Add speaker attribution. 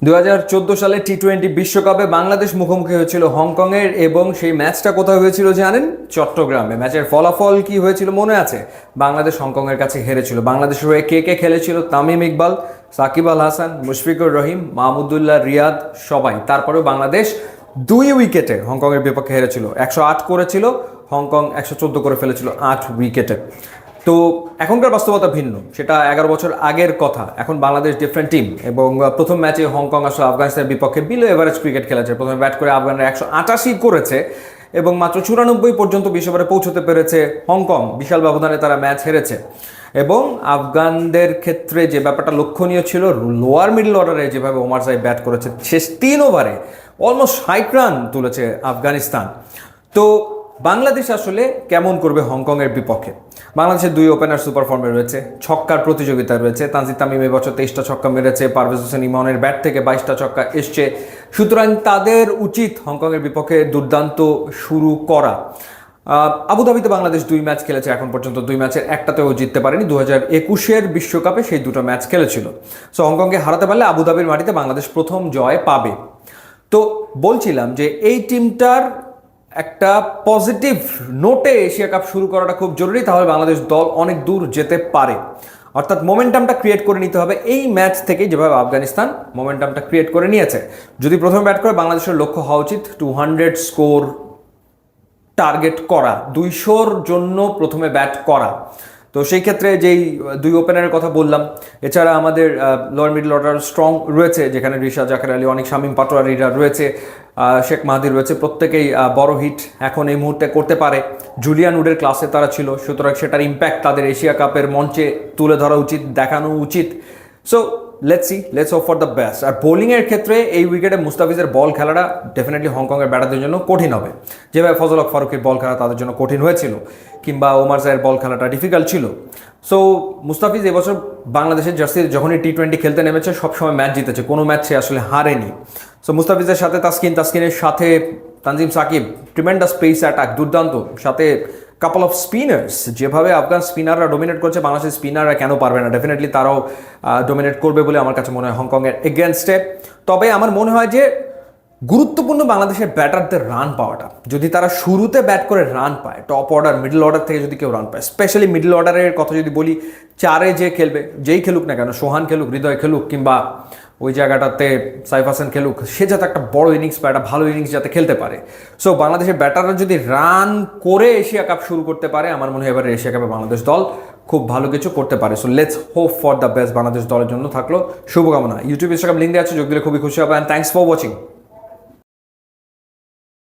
Speaker 1: 2014 সালে টি-20 বিশ্বকাপে বাংলাদেশ মুখোমুখি হয়েছিল হংকংয়ের, এবং সেই ম্যাচটা কোথায় হয়েছিল জানেন? চট্টগ্রামে। ম্যাচের ফলাফল কি হয়েছিল মনে আছে? বাংলাদেশ হংকংয়ের কাছে হেরেছিল। বাংলাদেশের হয়ে কে কে খেলেছিল? তামিম ইকবাল, সাকিব আল হাসান, মুশফিকুর রহিম, মাহমুদুল্লাহ রিয়াদ, সবাই। তারপরেও বাংলাদেশ 2 উইকেটে হংকংয়ের বিপক্ষে হেরেছিল। 108 করেছিল, হংকং 114 করে ফেলেছিল 8 উইকেটে। তো এখনকার বাস্তবতা ভিন্ন, সেটা 11 বছর আগের কথা। এখন বাংলাদেশ ডিফারেন্ট টিম, এবং প্রথম ম্যাচে হংকং আসলে আফগানিস্তানের বিপক্ষে বিলো এভারেজ ক্রিকেট খেলেছে। প্রথমে ব্যাট করে আফগানরা 188 করেছে, এবং মাত্র 94 পর্যন্ত বিশ্বকাপে পৌঁছতে পেরেছে হংকং। বিশাল ব্যবধানে তারা ম্যাচ হেরেছে। এবং আফগানদের ক্ষেত্রে যে ব্যাপারটা লক্ষণীয় ছিল, লোয়ার মিডল অর্ডারে যেভাবে ওমার সাহেব ব্যাট করেছে, শেষ 3 ওভারে অলমোস্ট 60 রান তুলেছে আফগানিস্তান। তো বাংলাদেশ আসলে কেমন করবে হংকংয়ের বিপক্ষে? বাংলাদেশের 2 ওপেনার সুপার ফর্মে রয়েছে, ছক্কার প্রতিযোগিতা রয়েছে। তানজিদ তামিম এবছর 23টা ছক্কা মেরেছে, পারভেজ হোসেন ইমনের ব্যাট থেকে 22টা ছক্কা এসছে। সুতরাং তাদের উচিত হংকংয়ের বিপক্ষে দুর্দান্ত শুরু করা। আবুধাবিতে বাংলাদেশ 2 ম্যাচ খেলেছে, এখন পর্যন্ত 2 ম্যাচের একটাতেও জিততে পারেনি। 2021-এর বিশ্বকাপে সেই 2টা ম্যাচ খেলেছিল। সো হংকংকে হারাতে পারলে আবুধাবির মাটিতে বাংলাদেশ প্রথম জয় পাবে। তো বলছিলাম যে এই টিমটার একটা পজিটিভ নোটে এশিয়া কাপ শুরু করাটা খুব জরুরি, তাহলে বাংলাদেশ দল অনেক দূর যেতে পারে। অর্থাৎ মোমেন্টামটা ক্রিয়েট করে নিতে হবে এই ম্যাচ থেকে, যেভাবে আফগানিস্তান মোমেন্টামটা ক্রিয়েট করে নিয়েছে। যদি প্রথমে ব্যাট করে, বাংলাদেশের লক্ষ্য হওয়া উচিত 200 স্কোর টার্গেট করা, 200-র জন্য প্রথমে ব্যাট করা। তো সেই ক্ষেত্রে যেই 2 ওপেনারের কথা বললাম, এছাড়া আমাদের লোয়ার মিডল অর্ডার স্ট্রং রয়েছে, যেখানে রিশাদ জাকের আলী, অনেক শামীম পাটোয়ারিরা রয়েছে, শেখ মাহাদি রয়েছে। প্রত্যেকেই বড় হিট এখন এই মুহূর্তে করতে পারে। জুলিয়ান উডের ক্লাসে তারা ছিল, সুতরাং সেটার ইম্প্যাক্ট তাদের এশিয়া কাপের মঞ্চে তুলে ধরা উচিত, দেখানো উচিত। So let's hope for the best. আর বোলিংয়ের ক্ষেত্রে এই উইকেটে মুস্তাফিজের বল খেলাটা ডেফিনেটলি হংকংয়ের ব্যাটারদের জন্য কঠিন হবে। যেভাবে ফজল হক ফারুকের বল খেলা তাদের জন্য কঠিন হয়েছিল, কিংবা ওমার জাহের বল খেলাটা ডিফিকাল্ট ছিল। সো মুস্তাফিজ এবছর বাংলাদেশের জার্সি যখনই টি-20 খেলতে নেমেছে, সবসময় ম্যাচ জিতেছে, কোনো ম্যাচ সে আসলে হারেনি। সো মুস্তাফিজের সাথে তাসকিনের সাথে Tanzim Sakib, tremendous pace attack, দুর্দান্ত। সাথে কাপল অফ স্পিনার্স, যেভাবে আফগান স্পিনাররা ডোমিনেট করছে, বাংলাদেশের স্পিনাররা কেন পারবে না? ডেফিনেটলি তারাও ডোমিনেট করবে বলে আমার কাছে মনে হয় হংকংয়ের এগেনস্টে। তবে আমার মনে হয় যে গুরুত্বপূর্ণ বাংলাদেশের ব্যাটারদের রান পাওয়াটা। যদি তারা শুরুতে ব্যাট করে রান পায়, টপ অর্ডার মিডল অর্ডার থেকে যদি কেউ রান পায়, স্পেশালি মিডল অর্ডারের কথা যদি বলি, 4-এ যে খেলবে, যেই খেলুক না কেন, সোহান খেলুক, হৃদয় খেলুক, কিংবা ওই জায়গাটাতে সাইফ হাসান খেলুক, সে যাতে একটা বড় ইনিংস পায়, একটা ভালো ইনিংস যাতে খেলতে পারে। সো বাংলাদেশের ব্যাটাররা যদি রান করে এশিয়া কাপ শুরু করতে পারে, আমার মনে হয় এবারে এশিয়া কাপে বাংলাদেশ দল খুব ভালো কিছু করতে পারে। So let's hope for the best. Bangladesh দলের জন্য থাকলো শুভকামনা। ইউটিউব, ইনস্টাগ্রাম লিঙ্ক দেওয়া আছে, যোগ দিলে খুবই খুশি হবে। And thanks for watching.